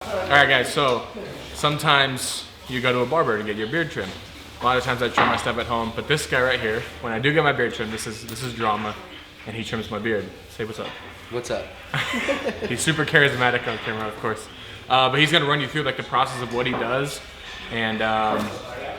Alright guys, so sometimes you go to a barber to get your beard trimmed. A lot of times I trim my stuff at home, but this guy right here, when I do get my beard trimmed, this is drama, and he trims my beard. Say what's up. What's up? He's super charismatic on camera, of course. But he's gonna run you through like the process of what he does. And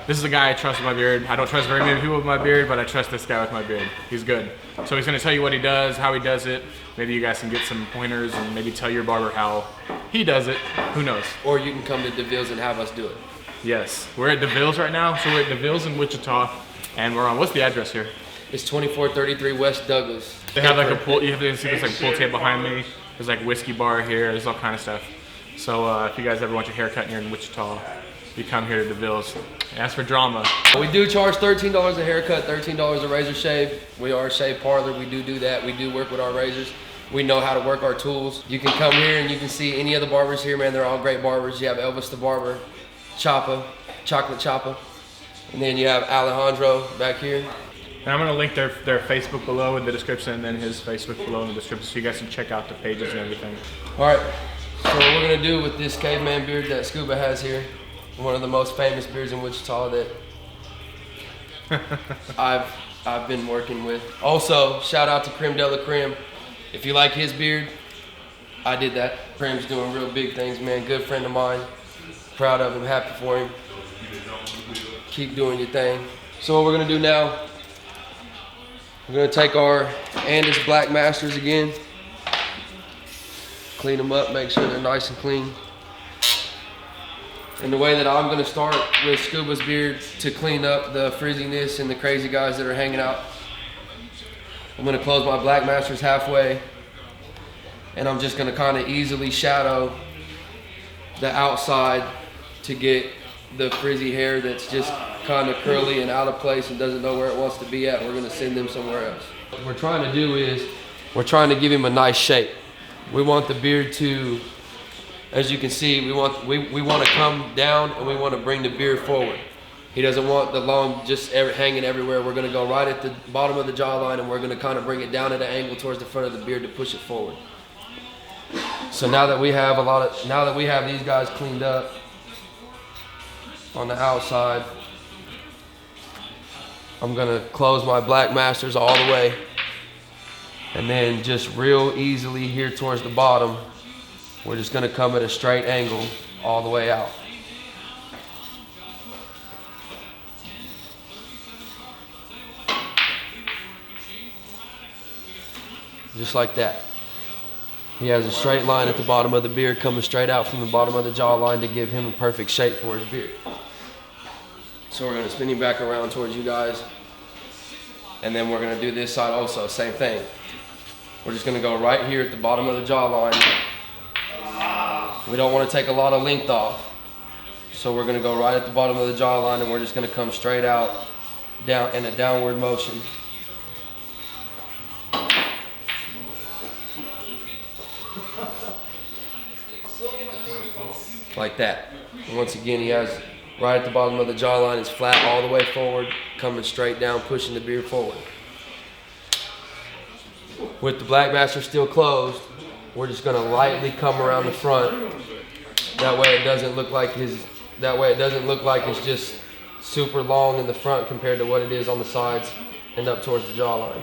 this is a guy I trust with my beard. I don't trust very many people with my beard, but I trust this guy with my beard. He's good. So he's gonna tell you what he does, how he does it. Maybe you guys can get some pointers and maybe tell your barber how he does it. Who knows? Or you can come to DeVille's and have us do it. Yes, we're at DeVille's right now. So we're at DeVille's in Wichita, and we're on, what's the address here? It's 2433 West Douglas. They have like a pool, you have to see this like pool table behind me. There's like whiskey bar here, there's all kind of stuff. So if you guys ever want your hair cut here in Wichita, you come here to DeVille's. Ask for drama. We do charge $13 a haircut, $13 a razor shave. We are a shave parlor, we do that. We do work with our razors. We know how to work our tools. You can come here and you can see any of the barbers here, man. They're all great barbers. You have Elvis the Barber, Choppa, Chocolate Choppa, and then you have Alejandro back here. And I'm gonna link their Facebook below in the description, and then his Facebook below in the description, so you guys can check out the pages and everything. All right, so what we're gonna do with this caveman beard that Scuba has here, one of the most famous beards in Wichita that I've been working with. Also, shout out to Creme de la Creme. If you like his beard, I did that. Creme's doing real big things, man. Good friend of mine. Proud of him, happy for him. Keep doing your thing. So what we're gonna do now, we're gonna take our Andis Black Masters again, clean them up, make sure they're nice and clean. And the way that I'm gonna start with Scuba's beard to clean up the frizziness and the crazy guys that are hanging out, I'm gonna close my Black Masters halfway, and I'm just gonna kind of easily shadow the outside to get the frizzy hair that's just kind of curly and out of place and doesn't know where it wants to be at. We're gonna send them somewhere else. What we're trying to do is, we're trying to give him a nice shape. We want the beard to, as you can see, we want to come down and we want to bring the beard forward. He doesn't want the long just hanging everywhere. We're gonna go right at the bottom of the jawline, and we're gonna kind of bring it down at an angle towards the front of the beard to push it forward. So now that we have these guys cleaned up on the outside, I'm gonna close my Black Masters all the way, and then just real easily here towards the bottom, we're just gonna come at a straight angle all the way out. Just like that. He has a straight line at the bottom of the beard coming straight out from the bottom of the jawline to give him a perfect shape for his beard. So we're gonna spin him back around towards you guys. And then we're gonna do this side also, same thing. We're just gonna go right here at the bottom of the jawline. We don't wanna take a lot of length off. So we're gonna go right at the bottom of the jawline, and we're just gonna come straight out down in a downward motion. Like that. And once again, he has right at the bottom of the jawline, it's flat all the way forward, coming straight down, pushing the beard forward. With the Black Master still closed, we're just gonna lightly come around the front. That way it doesn't look like it's just super long in the front compared to what it is on the sides and up towards the jawline.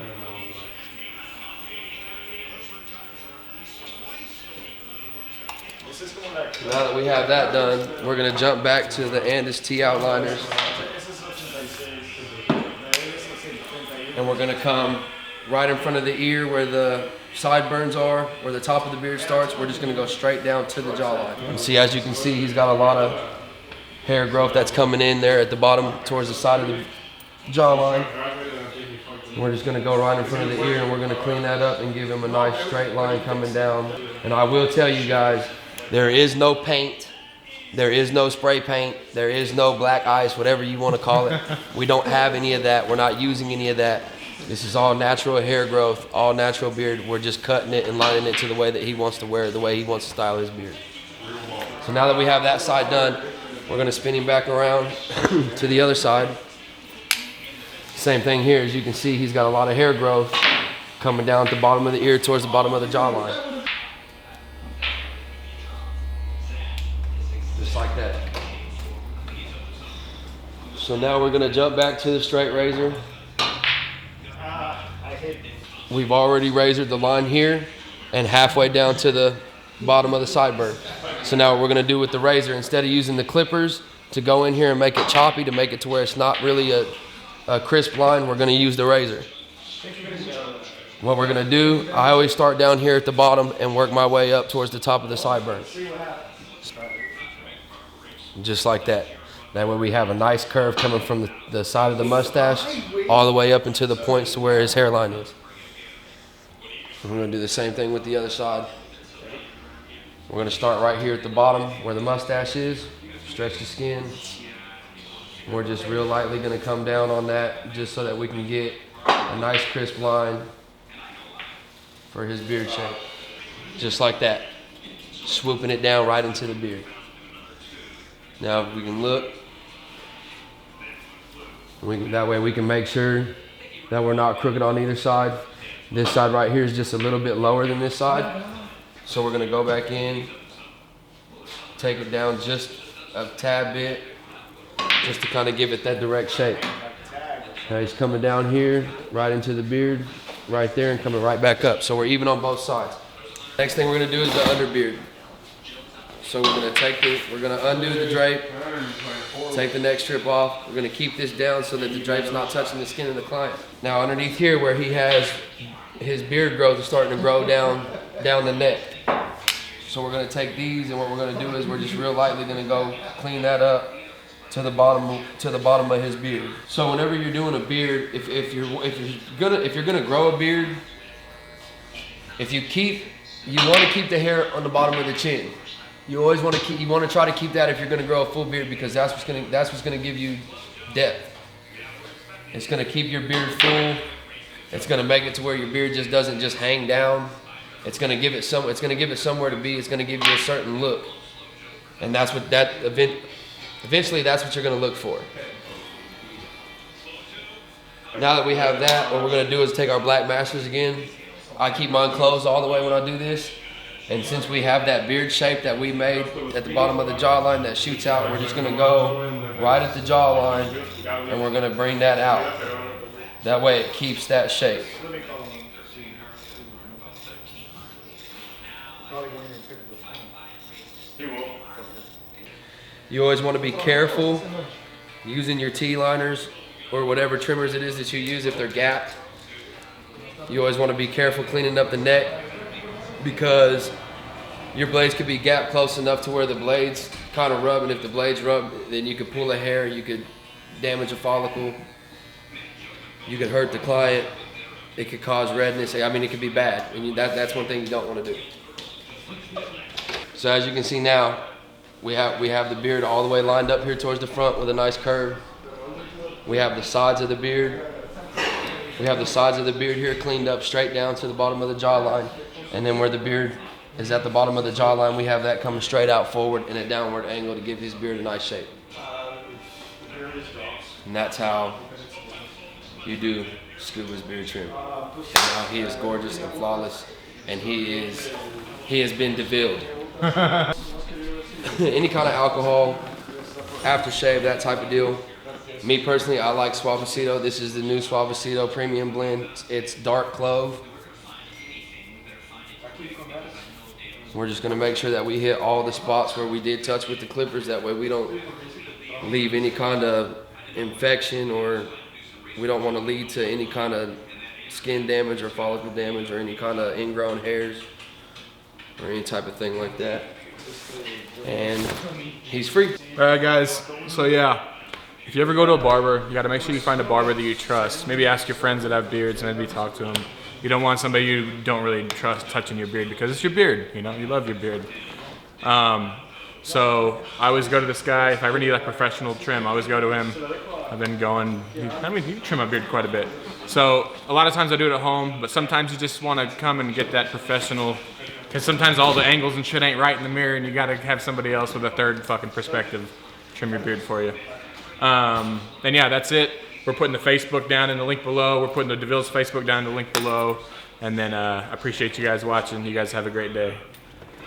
Now that we have that done, we're gonna jump back to the Andis T outliners. And we're gonna come right in front of the ear where the sideburns are, where the top of the beard starts. We're just gonna go straight down to the jawline. And see, as you can see, he's got a lot of hair growth that's coming in there at the bottom towards the side of the jawline. And we're just gonna go right in front of the ear, and we're gonna clean that up and give him a nice straight line coming down. And I will tell you guys, there is no paint, there is no spray paint, there is no black ice, whatever you want to call it. We don't have any of that. We're not using any of that. This is all natural hair growth, all natural beard. We're just cutting it and lining it to the way that he wants to wear it, the way he wants to style his beard. So now that we have that side done, we're gonna spin him back around to the other side. Same thing here. As you can see, he's got a lot of hair growth coming down at the bottom of the ear towards the bottom of the jawline. like that. So now we're gonna jump back to the straight razor. We've already razored the line here and halfway down to the bottom of the sideburn. So now what we're gonna do with the razor, instead of using the clippers to go in here and make it choppy, to make it to where it's not really a crisp line, we're gonna use the razor. What we're gonna do, I always start down here at the bottom and work my way up towards the top of the sideburn. Just like that. That way we have a nice curve coming from the side of the mustache all the way up into the points to where his hairline is. And we're gonna do the same thing with the other side. We're gonna start right here at the bottom where the mustache is, stretch the skin. We're just real lightly gonna come down on that just so that we can get a nice crisp line for his beard shape. Just like that. Swooping it down right into the beard. Now if we can look, that way we can make sure that we're not crooked on either side. This side right here is just a little bit lower than this side. So we're gonna go back in, take it down just a tad bit, just to kind of give it that direct shape. Now he's coming down here, right into the beard, right there, and coming right back up. So we're even on both sides. Next thing we're gonna do is the underbeard. So we're gonna undo the drape, take the neck strip off. We're gonna keep this down so that the drape's not touching the skin of the client. Now underneath here where he has his beard growth is starting to grow down the neck. So we're gonna take these, and what we're gonna do is we're just real lightly gonna go clean that up to the bottom of his beard. So whenever you're doing a beard, if you're gonna grow a beard, you want to keep the hair on the bottom of the chin. You always want to try to keep that if you're going to grow a full beard, because that's what's going to give you depth. It's going to keep your beard full. It's going to make it to where your beard just doesn't just hang down. It's going to give it somewhere to be. It's going to give you a certain look. And eventually that's what you're going to look for. Now that we have that, what we're going to do is take our black masters again. I keep mine closed all the way when I do this. And since we have that beard shape that we made at the bottom of the jawline that shoots out, we're just gonna go right at the jawline and we're gonna bring that out. That way it keeps that shape. You always wanna be careful using your T-liners or whatever trimmers it is that you use if they're gapped. You always wanna be careful cleaning up the neck, because your blades could be gapped close enough to where the blades kind of rub, and if the blades rub, then you could pull a hair, you could damage a follicle, you could hurt the client, it could cause redness. I mean, it could be bad, and that's one thing you don't want to do. So as you can see now, we have the beard all the way lined up here towards the front with a nice curve. We have the sides of the beard. We have the sides of the beard here cleaned up straight down to the bottom of the jawline. And then where the beard is at the bottom of the jawline, we have that coming straight out forward in a downward angle to give his beard a nice shape. And that's how you do Scuba's beard trim. And now he is gorgeous and flawless, and he has been DeVilled. Any kind of alcohol, aftershave, that type of deal. Me personally, I like Suavecito. This is the new Suavecito Premium Blend. It's dark clove. We're just gonna make sure that we hit all the spots where we did touch with the clippers. That way we don't leave any kind of infection, or we don't want to lead to any kind of skin damage or follicle damage or any kind of ingrown hairs or any type of thing like that. And he's free. All right, guys. So yeah, if you ever go to a barber, you got to make sure you find a barber that you trust. Maybe ask your friends that have beards, maybe talk to them. You don't want somebody you don't really trust touching your beard, because it's your beard, you know, you love your beard. So I always go to this guy. If I ever need a professional trim, I always go to him. I've been going, he trim my beard quite a bit. So a lot of times I do it at home, but sometimes you just want to come and get that professional, because sometimes all the angles and shit ain't right in the mirror, and you got to have somebody else with a third fucking perspective trim your beard for you. And yeah, that's it. We're putting the Facebook down in the link below. We're putting the DeVille's Facebook down in the link below. And then I appreciate you guys watching. You guys have a great day.